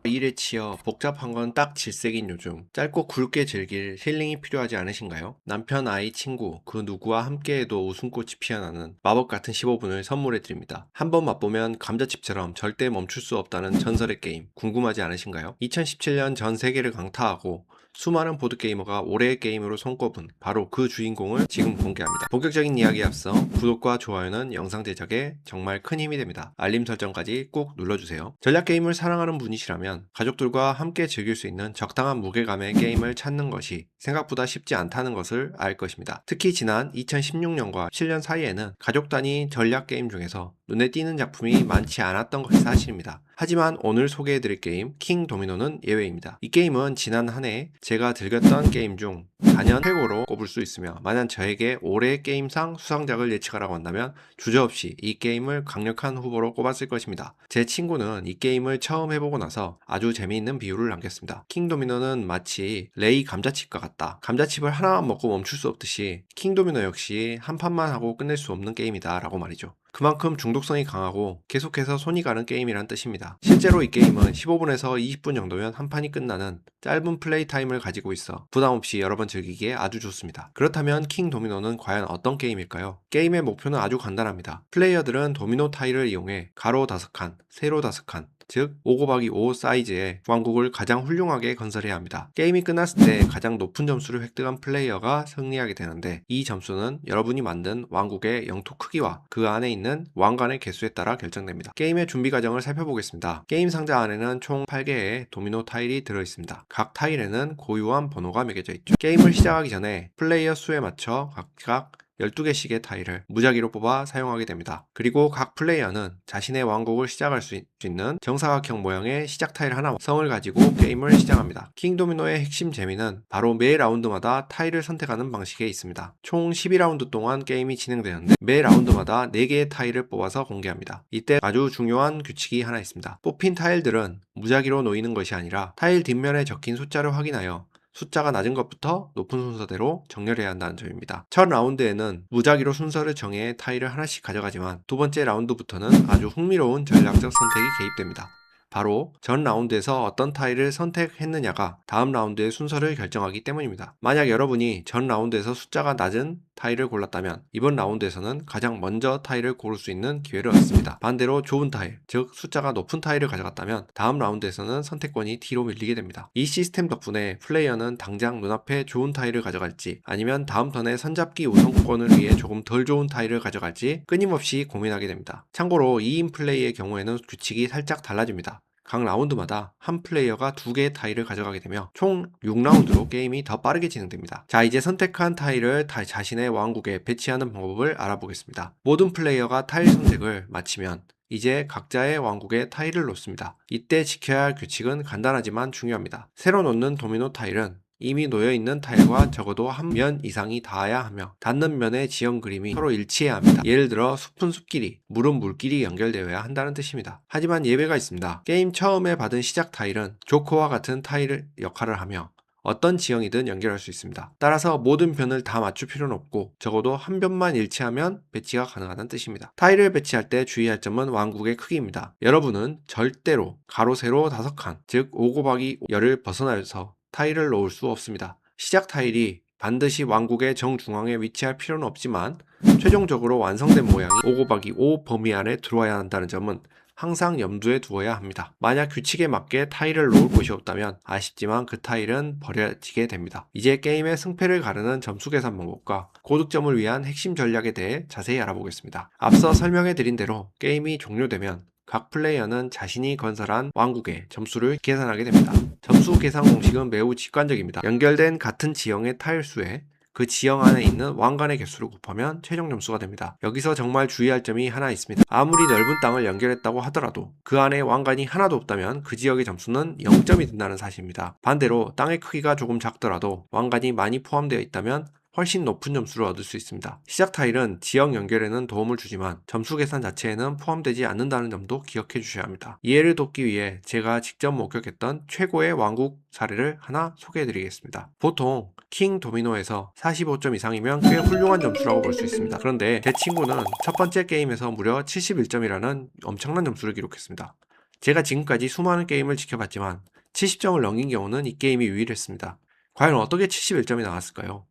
일에 치여 복잡한 건 딱 질색인 요즘 짧고 굵게 즐길 힐링이 필요하지 않으신가요? 남편, 아이, 친구 그 누구와 함께해도 웃음꽃이 피어나는 마법 같은 15분을 선물해 드립니다. 한번 맛보면 감자칩처럼 절대 멈출 수 없다는 전설의 게임 궁금하지 않으신가요? 2017년 전 세계를 강타하고 수많은 보드게이머가 올해의 게임으로 손꼽은 바로 그 주인공을 지금 공개합니다. 본격적인 이야기에 앞서 구독과 좋아요는 영상 제작에 정말 큰 힘이 됩니다. 알림 설정까지 꼭 눌러주세요. 전략 게임을 사랑하는 분이시라면 가족들과 함께 즐길 수 있는 적당한 무게감의 게임을 찾는 것이 생각보다 쉽지 않다는 것을 알 것입니다. 특히 지난 2016년과 7년 사이에는 가족 단위 전략 게임 중에서 눈에 띄는 작품이 많지 않았던 것이 사실입니다. 하지만 오늘 소개해드릴 게임 킹 도미노는 예외입니다. 이 게임은 지난 한 해 제가 즐겼던 게임 중 단연 최고로 꼽을 수 있으며 만약 저에게 올해의 게임상 수상작을 예측하라고 한다면 주저없이 이 게임을 강력한 후보로 꼽았을 것입니다. 제 친구는 이 게임을 처음 해보고 나서 아주 재미있는 비유를 남겼습니다. 킹 도미노는 마치 레이 감자칩과 같다. 감자칩을 하나만 먹고 멈출 수 없듯이 킹 도미노 역시 한 판만 하고 끝낼 수 없는 게임이다 라고 말이죠. 그만큼 중독성이 강하고 계속해서 손이 가는 게임이란 뜻입니다. 실제로 이 게임은 15분에서 20분 정도면 한 판이 끝나는 짧은 플레이 타임을 가지고 있어 부담 없이 여러 번 즐기기에 아주 좋습니다. 그렇다면 킹 도미노는 과연 어떤 게임일까요? 게임의 목표는 아주 간단합니다. 플레이어들은 도미노 타일을 이용해 가로 5칸, 세로 5칸, 즉 5곱하기5 사이즈의 왕국을 가장 훌륭하게 건설해야 합니다. 게임이 끝났을 때 가장 높은 점수를 획득한 플레이어가 승리하게 되는데 이 점수는 여러분이 만든 왕국의 영토 크기와 그 안에 있는 왕관의 개수에 따라 결정됩니다. 게임의 준비 과정을 살펴보겠습니다. 게임 상자 안에는 총 8개의 도미노 타일이 들어있습니다. 각 타일에는 고유한 번호가 매겨져 있죠. 게임을 시작하기 전에 플레이어 수에 맞춰 각각 12개씩의 타일을 무작위로 뽑아 사용하게 됩니다. 그리고 각 플레이어는 자신의 왕국을 시작할 수 있는 정사각형 모양의 시작 타일 하나 성을 가지고 게임을 시작합니다. 킹도미노의 핵심 재미는 바로 매 라운드마다 타일을 선택하는 방식에 있습니다. 총 12라운드 동안 게임이 진행되는데 매 라운드마다 4개의 타일을 뽑아서 공개합니다. 이때 아주 중요한 규칙이 하나 있습니다. 뽑힌 타일들은 무작위로 놓이는 것이 아니라 타일 뒷면에 적힌 숫자를 확인하여 숫자가 낮은 것부터 높은 순서대로 정렬해야 한다는 점입니다. 첫 라운드에는 무작위로 순서를 정해 타일을 하나씩 가져가지만 두 번째 라운드부터는 아주 흥미로운 전략적 선택이 개입됩니다. 바로 전 라운드에서 어떤 타일을 선택했느냐가 다음 라운드의 순서를 결정하기 때문입니다. 만약 여러분이 전 라운드에서 숫자가 낮은 타일을 골랐다면 이번 라운드에서는 가장 먼저 타일을 고를 수 있는 기회를 얻습니다. 반대로 좋은 타일, 즉 숫자가 높은 타일을 가져갔다면 다음 라운드에서는 선택권이 뒤로 밀리게 됩니다. 이 시스템 덕분에 플레이어는 당장 눈앞에 좋은 타일을 가져갈지 아니면 다음 턴에 선잡기 우선권을 위해 조금 덜 좋은 타일을 가져갈지 끊임없이 고민하게 됩니다. 참고로 2인 플레이의 경우에는 규칙이 살짝 달라집니다. 각 라운드마다 한 플레이어가 2개의 타일을 가져가게 되며 총 6라운드로 게임이 더 빠르게 진행됩니다. 자, 이제 선택한 타일을 자신의 왕국에 배치하는 방법을 알아보겠습니다. 모든 플레이어가 타일 선택을 마치면 이제 각자의 왕국에 타일을 놓습니다. 이때 지켜야 할 규칙은 간단하지만 중요합니다. 새로 놓는 도미노 타일은 이미 놓여있는 타일과 적어도 한 면 이상이 닿아야 하며 닿는 면의 지형 그림이 서로 일치해야 합니다. 예를 들어 숲은 숲끼리, 물은 물끼리 연결되어야 한다는 뜻입니다. 하지만 예외가 있습니다. 게임 처음에 받은 시작 타일은 조커와 같은 타일 역할을 하며 어떤 지형이든 연결할 수 있습니다. 따라서 모든 변을 다 맞출 필요는 없고 적어도 한 변만 일치하면 배치가 가능하다는 뜻입니다. 타일을 배치할 때 주의할 점은 왕국의 크기입니다. 여러분은 절대로 가로 세로 5칸, 즉 5 곱하기 10을 벗어나서 타일을 놓을 수 없습니다. 시작 타일이 반드시 왕국의 정중앙에 위치할 필요는 없지만 최종적으로 완성된 모양이 5 곱하기 5 범위 안에 들어와야 한다는 점은 항상 염두에 두어야 합니다. 만약 규칙에 맞게 타일을 놓을 곳이 없다면 아쉽지만 그 타일은 버려지게 됩니다. 이제 게임의 승패를 가르는 점수 계산 방법과 고득점을 위한 핵심 전략에 대해 자세히 알아보겠습니다. 앞서 설명해드린 대로 게임이 종료되면 각 플레이어는 자신이 건설한 왕국의 점수를 계산하게 됩니다. 점수 계산 공식은 매우 직관적입니다. 연결된 같은 지형의 타일 수에 그 지형 안에 있는 왕관의 개수를 곱하면 최종 점수가 됩니다. 여기서 정말 주의할 점이 하나 있습니다. 아무리 넓은 땅을 연결했다고 하더라도 그 안에 왕관이 하나도 없다면 그 지역의 점수는 0점이 된다는 사실입니다. 반대로 땅의 크기가 조금 작더라도 왕관이 많이 포함되어 있다면 훨씬 높은 점수를 얻을 수 있습니다. 시작 타일은 지역 연결에는 도움을 주지만 점수 계산 자체에는 포함되지 않는다는 점도 기억해 주셔야 합니다. 이해를 돕기 위해 제가 직접 목격했던 최고의 왕국 사례를 하나 소개해 드리겠습니다. 보통 킹 도미노에서 45점 이상이면 꽤 훌륭한 점수라고 볼 수 있습니다. 그런데 제 친구는 첫 번째 게임에서 무려 71점이라는 엄청난 점수를 기록했습니다. 제가 지금까지 수많은 게임을 지켜봤지만 70점을 넘긴 경우는 이 게임이 유일했습니다. 과연 어떻게 71점이 나왔을까요?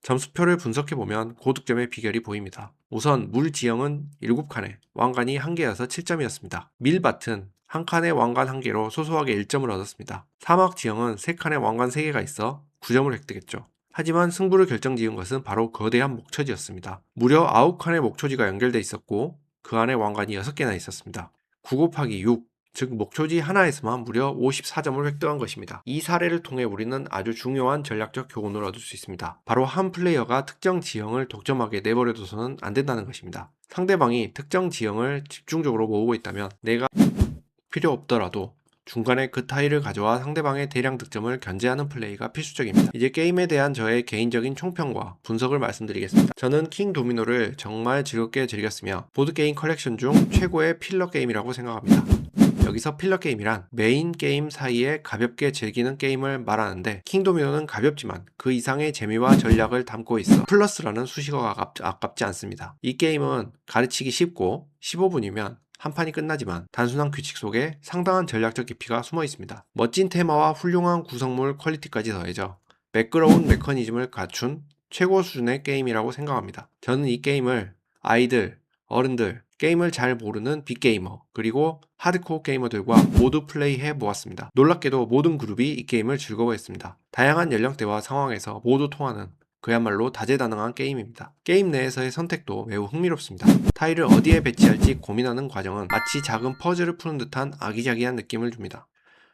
점수표를 분석해보면 고득점의 비결이 보입니다. 우선 물 지형은 7칸에 왕관이 1개여서 7점이었습니다. 밀밭은 한 칸에 왕관 1개로 소소하게 1점을 얻었습니다. 사막 지형은 3칸에 왕관 3개가 있어 9점을 획득했죠. 하지만 승부를 결정지은 것은 바로 거대한 목초지였습니다. 무려 9칸의 목초지가 연결돼 있었고 그 안에 왕관이 6개나 있었습니다. 9 곱하기 6, 즉 목초지 하나에서만 무려 54점을 획득한 것입니다. 이 사례를 통해 우리는 아주 중요한 전략적 교훈을 얻을 수 있습니다. 바로 한 플레이어가 특정 지형을 독점하게 내버려둬서는 안 된다는 것입니다. 상대방이 특정 지형을 집중적으로 모으고 있다면 내가 필요 없더라도 중간에 그 타일을 가져와 상대방의 대량 득점을 견제하는 플레이가 필수적입니다. 이제 게임에 대한 저의 개인적인 총평과 분석을 말씀드리겠습니다. 저는 킹 도미노를 정말 즐겁게 즐겼으며 보드게임 컬렉션 중 최고의 필러 게임이라고 생각합니다. 여기서 필러 게임이란 메인 게임 사이에 가볍게 즐기는 게임을 말하는데 킹 도미노는 가볍지만 그 이상의 재미와 전략을 담고 있어 플러스라는 수식어가 아깝지 않습니다. 이 게임은 가르치기 쉽고 15분이면 한 판이 끝나지만 단순한 규칙 속에 상당한 전략적 깊이가 숨어 있습니다. 멋진 테마와 훌륭한 구성물 퀄리티까지 더해져 매끄러운 메커니즘을 갖춘 최고 수준의 게임이라고 생각합니다. 저는 이 게임을 아이들, 어른들, 게임을 잘 모르는 빅게이머, 그리고 하드코어 게이머들과 모두 플레이해 보았습니다. 놀랍게도 모든 그룹이 이 게임을 즐거워했습니다. 다양한 연령대와 상황에서 모두 통하는 그야말로 다재다능한 게임입니다. 게임 내에서의 선택도 매우 흥미롭습니다. 타일을 어디에 배치할지 고민하는 과정은 마치 작은 퍼즐을 푸는 듯한 아기자기한 느낌을 줍니다.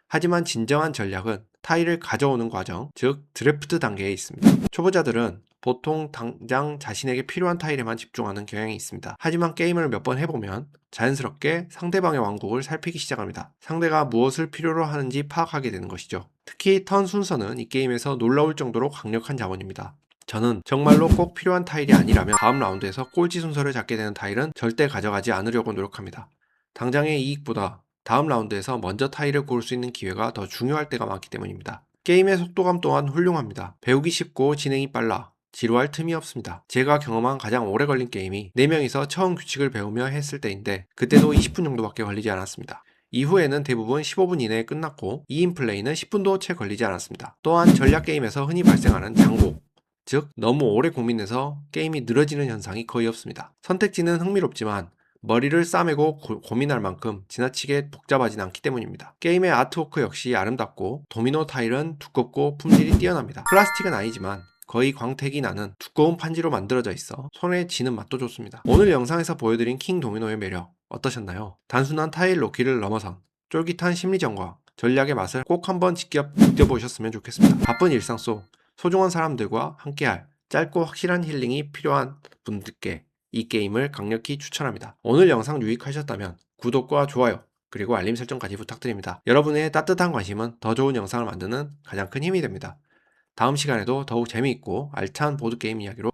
하지만 진정한 전략은 타일을 가져오는 과정, 즉 드래프트 단계에 있습니다. 초보자들은 보통 당장 자신에게 필요한 타일에만 집중하는 경향이 있습니다. 하지만 게임을 몇 번 해보면 자연스럽게 상대방의 왕국을 살피기 시작합니다. 상대가 무엇을 필요로 하는지 파악하게 되는 것이죠. 특히 턴 순서는 이 게임에서 놀라울 정도로 강력한 자본입니다. 저는 정말로 꼭 필요한 타일이 아니라면 다음 라운드에서 꼴찌 순서를 잡게 되는 타일은 절대 가져가지 않으려고 노력합니다. 당장의 이익보다 다음 라운드에서 먼저 타일을 고를 수 있는 기회가 더 중요할 때가 많기 때문입니다. 게임의 속도감 또한 훌륭합니다. 배우기 쉽고 진행이 빨라 지루할 틈이 없습니다. 제가 경험한 가장 오래 걸린 게임이 4명이서 처음 규칙을 배우며 했을 때인데 그때도 20분 정도밖에 걸리지 않았습니다. 이후에는 대부분 15분 이내에 끝났고 2인 플레이는 10분도 채 걸리지 않았습니다. 또한 전략 게임에서 흔히 발생하는 장고, 즉 너무 오래 고민해서 게임이 늘어지는 현상이 거의 없습니다. 선택지는 흥미롭지만 머리를 싸매고 고민할 만큼 지나치게 복잡하진 않기 때문입니다. 게임의 아트워크 역시 아름답고 도미노 타일은 두껍고 품질이 뛰어납니다. 플라스틱은 아니지만 거의 광택이 나는 두꺼운 판지로 만들어져 있어 손에 쥐는 맛도 좋습니다. 오늘 영상에서 보여드린 킹 도미노의 매력 어떠셨나요? 단순한 타일 놓기를 넘어선 쫄깃한 심리전과 전략의 맛을 꼭 한번 직접 느껴보셨으면 좋겠습니다. 바쁜 일상 속 소중한 사람들과 함께할 짧고 확실한 힐링이 필요한 분들께 이 게임을 강력히 추천합니다. 오늘 영상 유익하셨다면 구독과 좋아요 그리고 알림 설정까지 부탁드립니다. 여러분의 따뜻한 관심은 더 좋은 영상을 만드는 가장 큰 힘이 됩니다. 다음 시간에도 더욱 재미있고 알찬 보드게임 이야기로